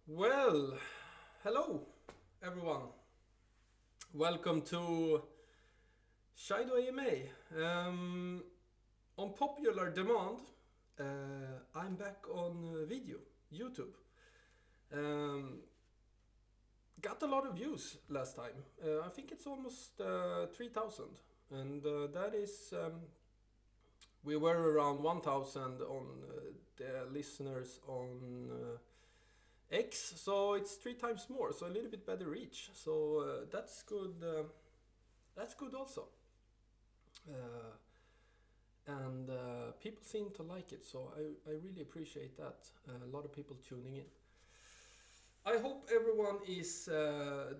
Well, hello everyone. Welcome to Shido AMA. On popular demand, I'm back on video, YouTube. Um, got a lot of views last time. I think it's almost 3,000. And that is, we were around 1,000 on the listeners on X, so it's three times more, so a little bit better reach. So that's good. That's good also. Uh, and people seem to like it, so I really appreciate that. A lot of people tuning in. I hope everyone is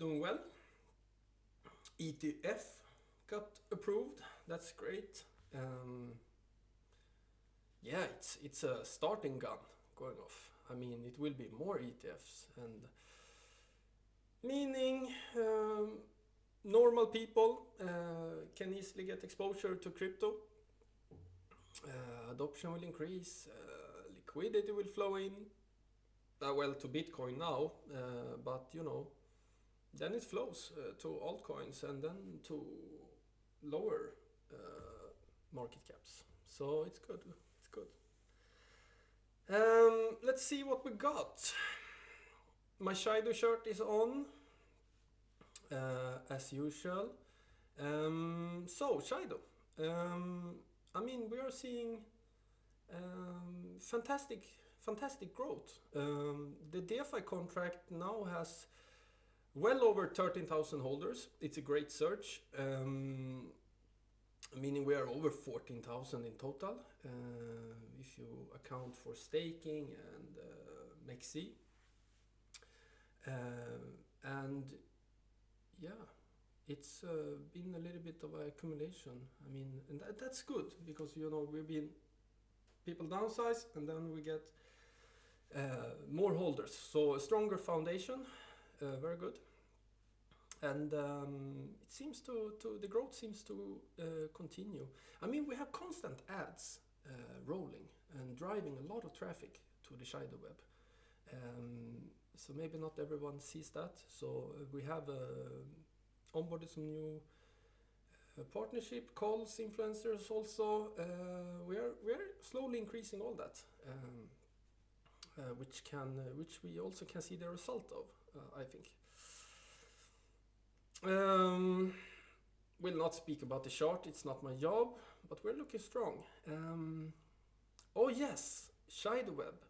doing well. ETF got approved. That's great. Um, yeah, it's a starting gun going off. I mean, it will be more ETFs, and meaning normal people can easily get exposure to crypto. Adoption will increase, liquidity will flow in. Well, to Bitcoin now, but then it flows to altcoins and then to lower market caps. So it's good. It's good. Let's see what we got. My Shido shirt is on, as usual. So Shido, I mean, we are seeing fantastic growth. The DeFi contract now has well over 13,000 holders. It's a great search, meaning we are over 14,000 in total if you account for staking and MEXC. And yeah, it's been a little bit of an accumulation. I mean, and that's good because we've been people downsize and then we get more holders. So a stronger foundation, very good. And it seems to the growth seems to continue. I mean, we have constant ads rolling and driving a lot of traffic to the Shido web. So maybe not everyone sees that. So we have onboarded some new partnership calls, influencers also. We are slowly increasing all that, which we also can see the result of. I think. Will not speak about the chart. It's not my job, but we're looking strong. Oh yes, Shido web.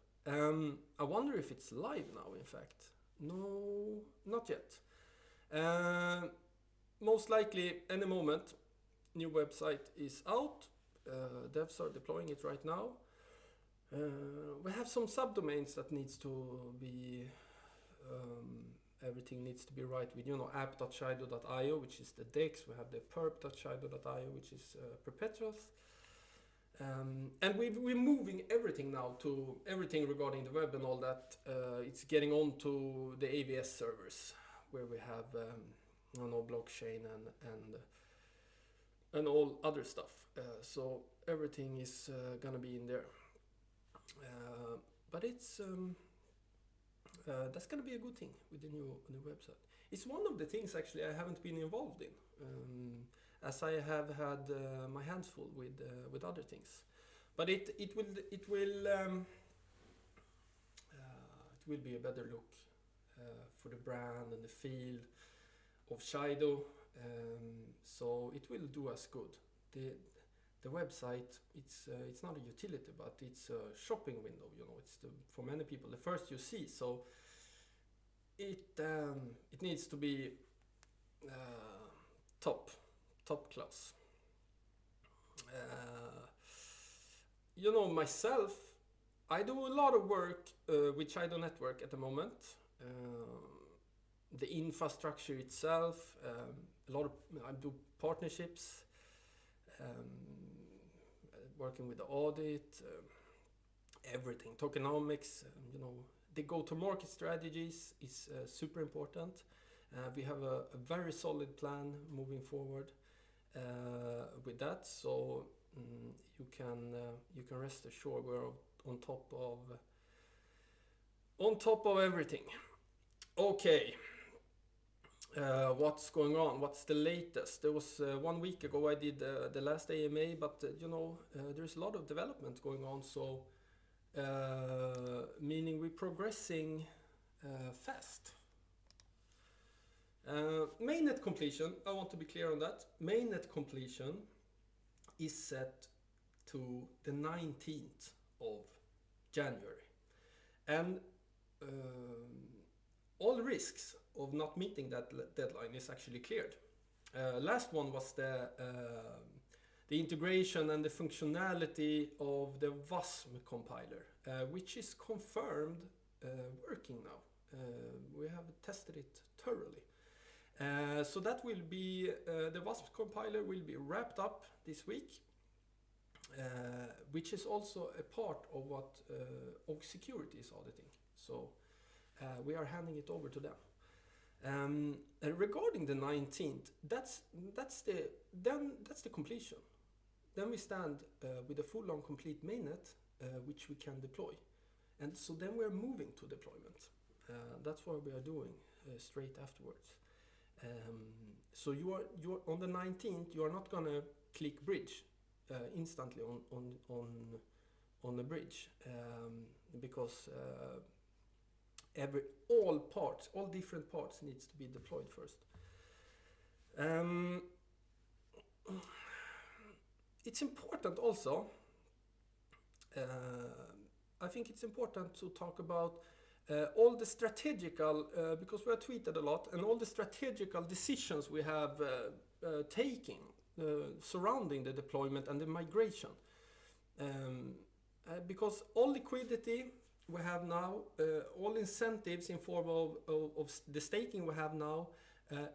I wonder if it's live now. In fact, no, not yet. Most likely, any moment, new website is out. Devs are deploying it right now. We have some subdomains that needs to be. Everything needs to be right with app.shido.io, which is the DEX. We have the perp.shido.io, which is perpetuals. And we're moving everything now to everything regarding the web and all that. It's getting on to the AWS servers where we have blockchain and all other stuff. So everything is gonna be in there. But it's that's gonna be a good thing with the new website. It's one of the things actually I haven't been involved in, as I have had my hands full with other things. But it will be a better look for the brand and the feel of Shido. So it will do us good. The website, it's not a utility, but it's a shopping window. It's for many people the first you see. So it needs to be top class. Myself, I do a lot of work with Shido Network at the moment. The infrastructure itself, a lot of I do partnerships, working with the audit, everything, tokenomics. The go-to-market strategies is super important. We have a very solid plan moving forward with that. So you can rest assured we're on top On top of everything. Okay. What's going on? What's the latest? There was 1 week ago I did the last AMA, but there's a lot of development going on. So, meaning we're progressing fast. Mainnet completion. I want to be clear on that. Mainnet completion is set to the 19th of January, and all risks of not meeting that deadline is actually cleared. Last one was the integration and the functionality of the WASM compiler, which is confirmed working now. We have tested it thoroughly. So that will be, the WASP compiler will be wrapped up this week, which is also a part of what Oak Security is auditing. So we are handing it over to them. And regarding the 19th, that's the completion. Then we stand with a full-on complete mainnet, which we can deploy. And so then we're moving to deployment. That's what we are doing straight afterwards. So you are on the 19th. You are not gonna click bridge instantly on the bridge because all different parts needs to be deployed first. It's important also. I think it's important to talk about all the strategical, because we are tweeted a lot, and all the strategical decisions we have taken surrounding the deployment and the migration. Because all liquidity we have now, all incentives in form of the staking we have now,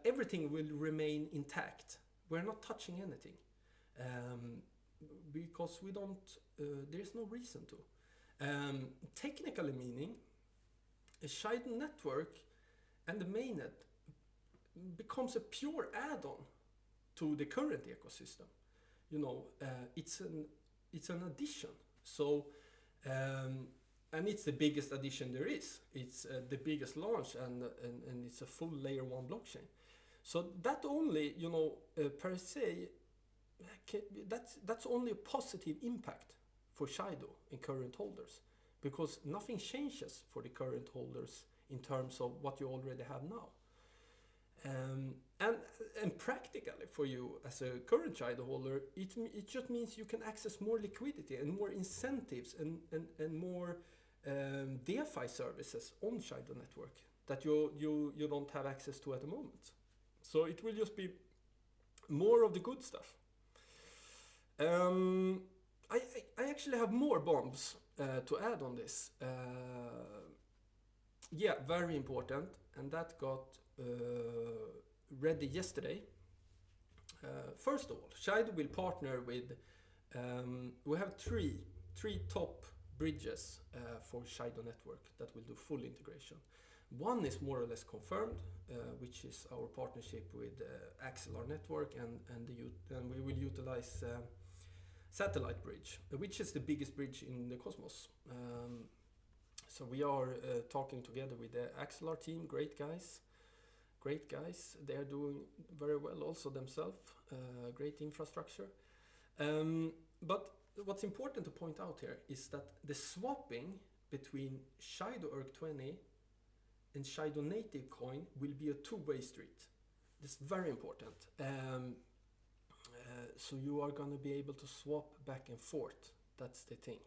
everything will remain intact. We're not touching anything because we don't. There's no reason to. Technically meaning, a Shido network and the mainnet becomes a pure add-on to the current ecosystem. It's an addition. So, and it's the biggest addition there is. It's the biggest launch, and it's a full layer 1 blockchain. So that only, per se, that's only a positive impact for Shido and current holders, because nothing changes for the current holders in terms of what you already have now. And practically for you as a current Shido holder, it just means you can access more liquidity and more incentives and more DeFi services on Shido network that you don't have access to at the moment. So it will just be more of the good stuff. I actually have more bombs to add on this. Yeah, very important, and that got ready yesterday. First of all, Shido will partner with, we have three top bridges for Shido network that will do full integration. One is more or less confirmed, which is our partnership with Axelar Network, and we will utilize Satellite Bridge, which is the biggest bridge in the Cosmos. So we are talking together with the Axelar team, great guys. They are doing very well also themselves, great infrastructure. But what's important to point out here is that the swapping between Shido ERC20 and Shido native coin will be a two-way street. This is very important. So you are going to be able to swap back and forth. That's the thing.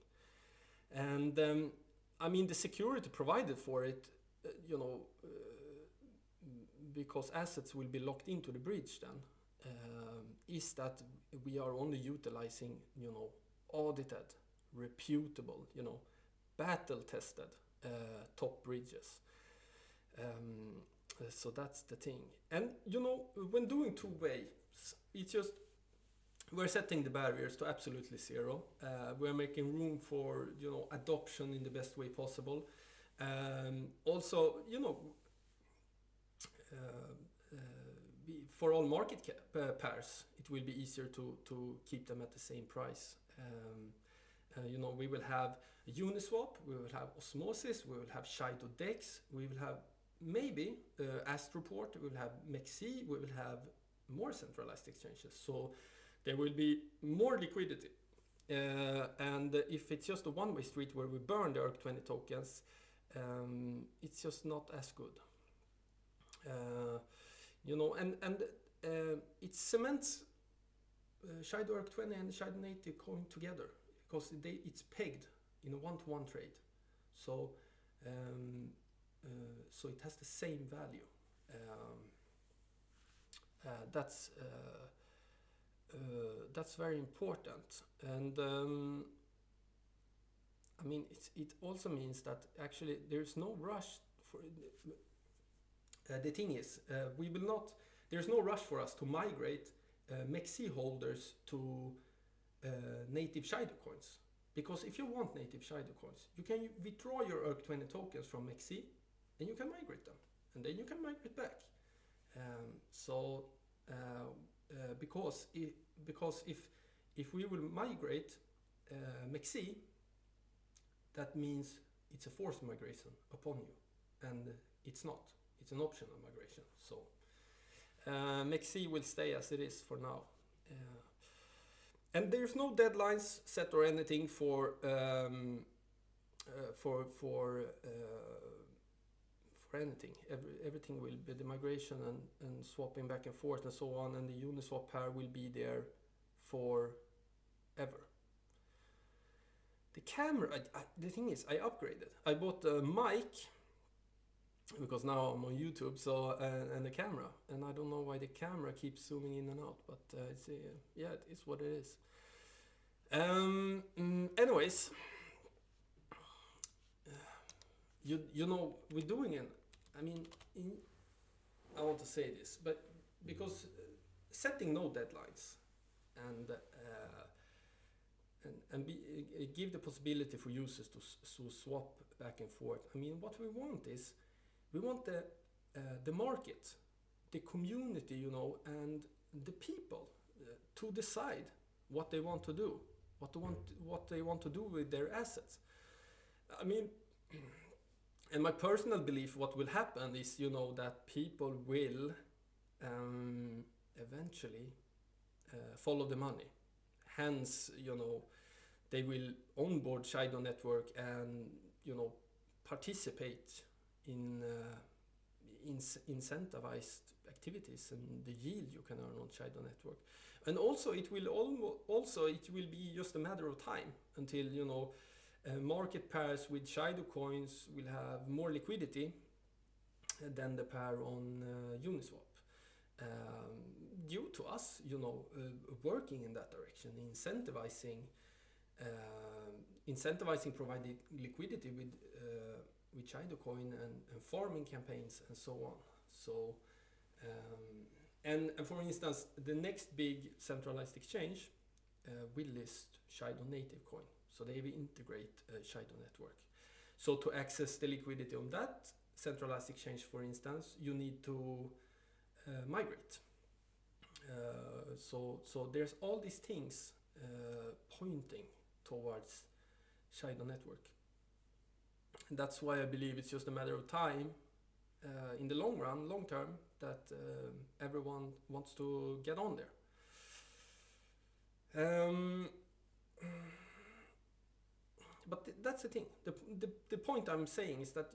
And the security provided for it, because assets will be locked into the bridge then, is that we are only utilizing, audited, reputable, battle-tested top bridges. So that's the thing. And, when doing two-way, it's just, we're setting the barriers to absolutely zero. We're making room for, adoption in the best way possible. Also, for all market pairs, it will be easier to keep them at the same price. We will have Uniswap, we will have Osmosis, we will have Shido DEX, we will have maybe Astroport, we will have MEXC, we will have more centralized exchanges. So there will be more liquidity. And if it's just a one-way street where we burn the ERC20 tokens, it's just not as good. You know, and it cements Shido ERC20 and Shido Native coin together because it's pegged in a one-to-one trade. So so it has the same value. That's very important. And I mean, it also means that actually there's no rush for the thing is, we will not. There's no rush for us to migrate MEXC holders to native Shido coins, because if you want native Shido coins, you can withdraw your ERC20 tokens from MEXC, and you can migrate them, and then you can migrate back. Because if we will migrate MEXC, that means it's a forced migration upon you, and it's not. It's an optional migration. So MEXC will stay as it is for now. And there's no deadlines set or anything for anything. Everything will be the migration and swapping back and forth and so on, and the Uniswap pair will be there forever. The camera, the thing is, I upgraded. I bought a mic because now I'm on YouTube, so and the camera, and I don't know why the camera keeps zooming in and out, but it's yeah, it is what it is. Anyways, you know, we're doing it. I mean, I want to say this, but because setting no deadlines and give the possibility for users to swap back and forth. I mean, what we want is we want the market, the community, you know, and the people to decide what they want to do, what they want to do with their assets. I mean, and my personal belief, what will happen is, you know, that people will eventually follow the money. Hence, you know, they will onboard Shido network and, you know, participate in incentivized activities and the yield you can earn on Shido network. And also it will be just a matter of time until, you know, market pairs with Shido coins will have more liquidity than the pair on Uniswap. Due to us, you know, working in that direction, incentivizing providing liquidity with Shido coin and farming campaigns and so on. So, and for instance, the next big centralized exchange will list Shido native coin. So they will integrate Shido network. So to access the liquidity on that centralized exchange, for instance, you need to migrate. So there's all these things pointing towards Shido network. And that's why I believe it's just a matter of time in the long run, long term, that everyone wants to get on there. But that's the thing. The point I'm saying is that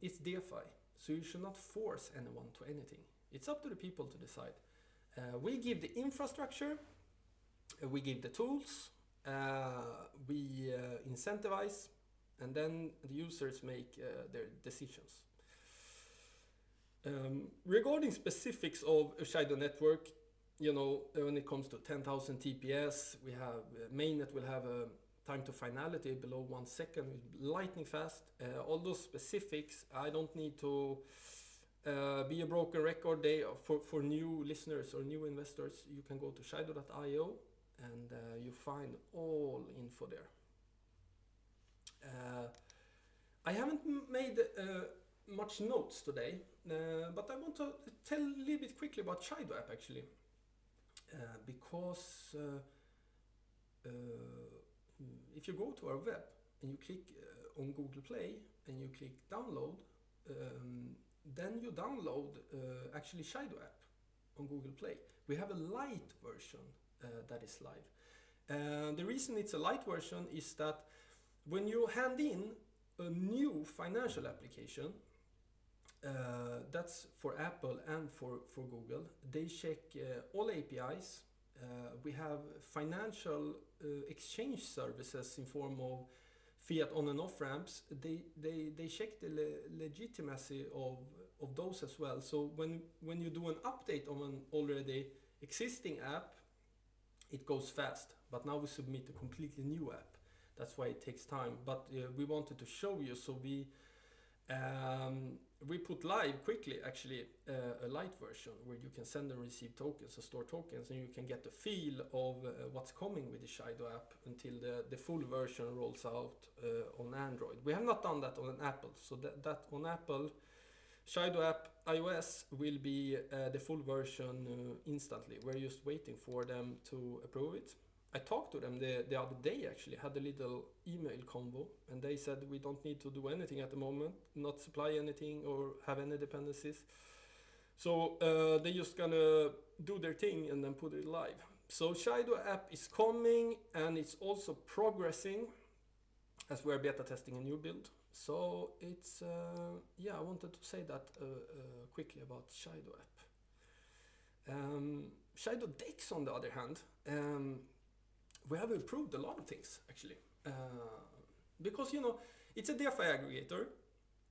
it's DeFi, so you should not force anyone to anything. It's up to the people to decide. We give the infrastructure, we give the tools, we incentivize, and then the users make their decisions. Regarding specifics of a Shido network, you know, when it comes to 10,000 TPS, we have mainnet will have a time to finality below 1 second, lightning fast. All those specifics, I don't need to be a broken record. For new listeners or new investors, you can go to shido.io and you find all info there. I haven't made much notes today, but I want to tell a little bit quickly about Shido app actually, because if you go to our web, and you click on Google Play and you click download, then you download actually Shido app on Google Play. We have a light version that is live. The reason it's a light version is that when you hand in a new financial application, that's for Apple and for Google, they check all APIs. We have financial exchange services in form of fiat on and off ramps. They check the legitimacy of those as well. So when you do an update on an already existing app, it goes fast. But now we submit a completely new app. That's why it takes time. But we wanted to show you, so we put live quickly actually a light version where you can send and receive tokens or store tokens, and you can get a feel of what's coming with the Shido app until the full version rolls out on Android. We have not done that on Apple, so that on Apple, Shido app iOS will be the full version instantly. We're just waiting for them to approve it. I talked to them the other day actually, had a little email convo, and they said we don't need to do anything at the moment, not supply anything or have any dependencies. So they're just gonna do their thing and then put it live. So Shido app is coming, and it's also progressing as we're beta testing a new build. So it's, yeah, I wanted to say that quickly about Shido app. Shido DEX on the other hand, we have improved a lot of things actually, because it's a DeFi aggregator,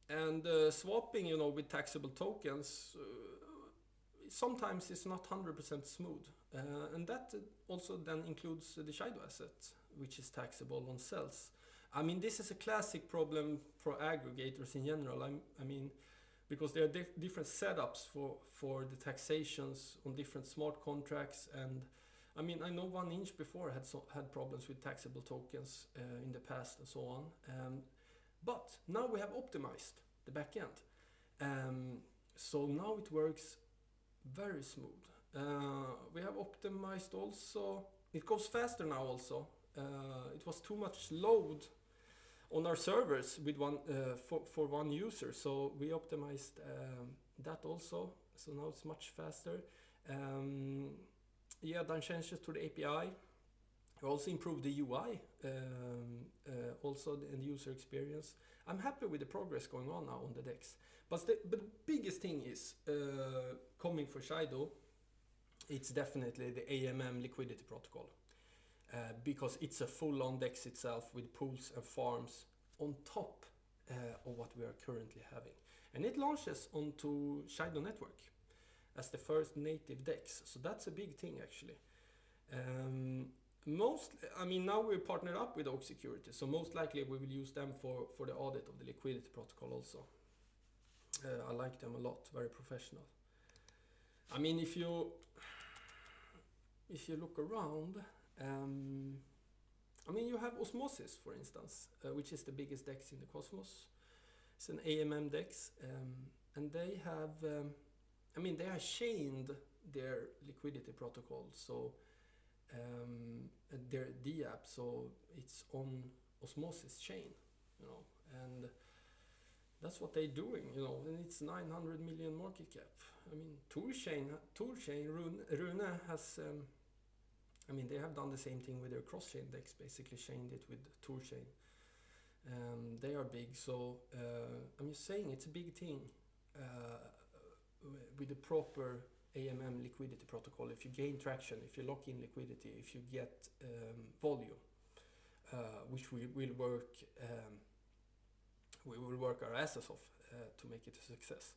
and swapping with taxable tokens sometimes is not 100% smooth, and that also then includes the Shido asset, which is taxable on cells. I mean, this is a classic problem for aggregators in general. I mean, because there are different setups for the taxations on different smart contracts, and I mean, I know 1inch before had problems with taxable tokens in the past and so on. But now we have optimized the backend. So now it works very smooth. We have optimized also, it goes faster now also. It was too much load on our servers with for one user. So we optimized that also. So now it's much faster. Yeah, done changes to the API. We also improved the UI, also the end user experience. I'm happy with the progress going on now on the DEX. But the biggest thing is coming for Shido, it's definitely the AMM liquidity protocol. Because it's a full-on DEX itself with pools and farms on top of what we are currently having. And it launches onto Shido Network as the first native DEX. So that's a big thing actually. I mean, now we're partnered up with Oak Security, so most likely we will use them for the audit of the liquidity protocol also. I like them a lot, very professional. I mean, if you look around, I mean, you have Osmosis, for instance, which is the biggest DEX in the Cosmos. It's an AMM DEX, and they have, I mean, they have chained their liquidity protocol, so their DApp, so it's on Osmosis chain, and that's what they're doing, and it's 900 million market cap. I mean, Toolchain, Rune has, I mean, they have done the same thing with their cross-chain DEX, basically chained it with Toolchain. They are big, so I'm just saying it's a big thing with the proper AMM liquidity protocol. If you gain traction, if you lock in liquidity, if you get volume, which we will work our asses off to make it a success.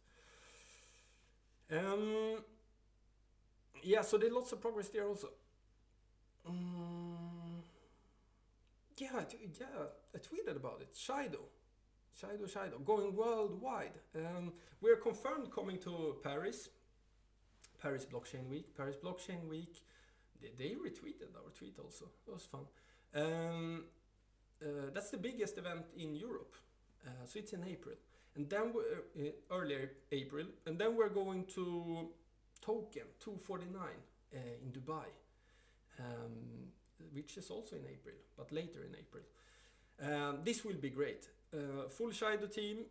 Yeah, so there's lots of progress there also. Yeah, I tweeted about it. Shido, going worldwide. We're confirmed coming to Paris Blockchain Week. Paris Blockchain Week, they retweeted our tweet also. It was fun. That's the biggest event in Europe. So it's in April. And then earlier April. And then we're going to Token 249 in Dubai. Which is also in April, but later in April. This will be great. Full Shido team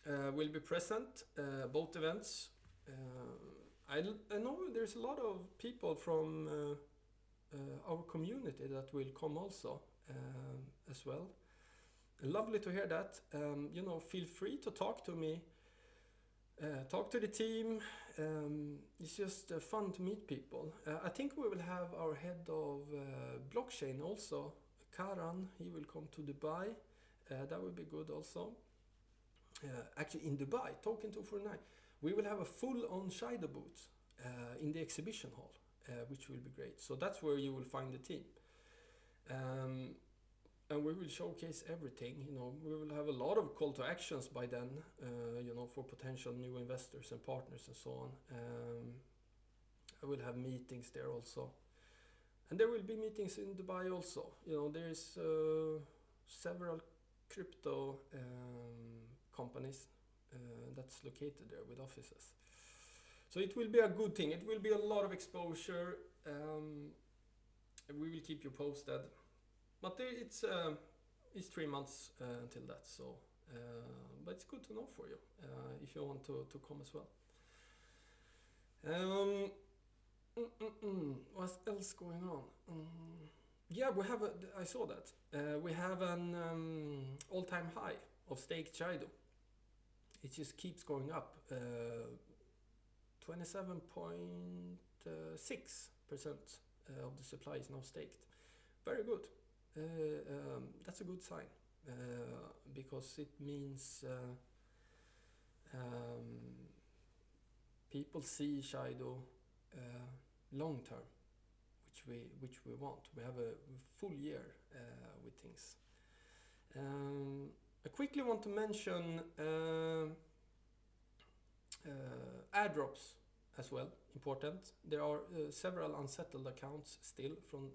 will be present, both events. I know there's a lot of people from our community that will come also as well. Lovely to hear that. Feel free to talk to me, talk to the team. It's just fun to meet people. I think we will have our head of blockchain also, Karan. He will come to Dubai. That will be good also. Actually, in Dubai, Token 249, we will have a full-on Shido booth in the exhibition hall, which will be great. So that's where you will find the team. And we will showcase everything. We will have a lot of call to actions by then, for potential new investors and partners and so on. I will have meetings there also. And there will be meetings in Dubai also. There is several crypto companies that's located there with offices. So it will be a good thing. It will be a lot of exposure. We will keep you posted. But it's 3 months until that, so but it's good to know for you if you want to come as well. What else going on? Yeah, I saw that. We have an all-time high of staked Shido. It just keeps going up. 27.6% of the supply is now staked. Very good. That's a good sign because it means people see Shido long term, which we want. We have a full year with things. I quickly want to mention airdrops as well, important. There are several unsettled accounts still from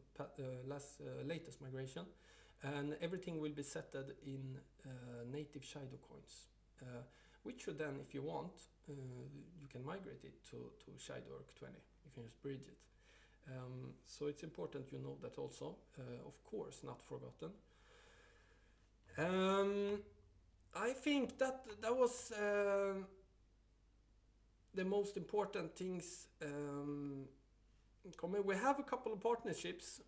latest migration, and everything will be settled in native Shido coins, which should then, if you want, you can migrate it to Shido ERC20. You can just bridge it. So it's important you know that also, of course, not forgotten. I think that was the most important things coming. We have a couple of partnerships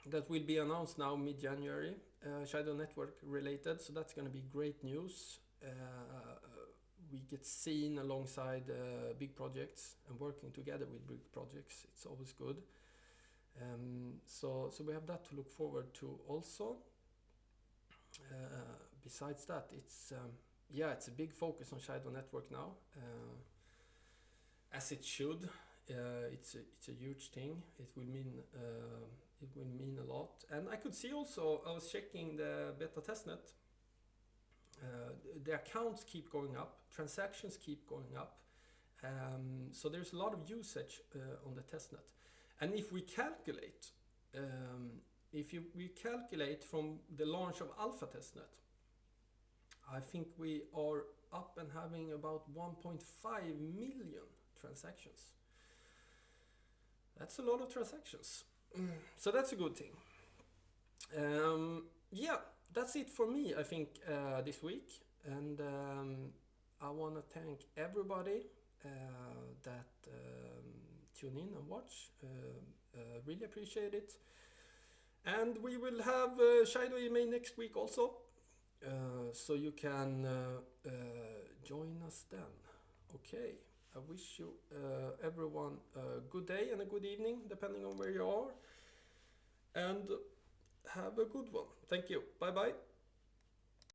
that will be announced now mid-January, Shido Network related, so that's going to be great news. We get seen alongside big projects and working together with big projects. It's always good. So we have that to look forward to also. Besides that, it's a big focus on Shido Network now, as it should. It's a huge thing. It will mean a lot. And I could see also, I was checking the beta testnet. The accounts keep going up, transactions keep going up. So there's a lot of usage on the testnet. And if we calculate, we calculate from the launch of Alpha testnet, I think we are up and having about 1.5 million transactions. That's a lot of transactions. So that's a good thing. That's it for me, I think, this week. And I want to thank everybody that tune in and watch. Really appreciate it. And we will have Shido EMA next week also. So you can join us then. Okay. I wish you everyone a good day and a good evening, depending on where you are. And have a good one. Thank you. Bye bye.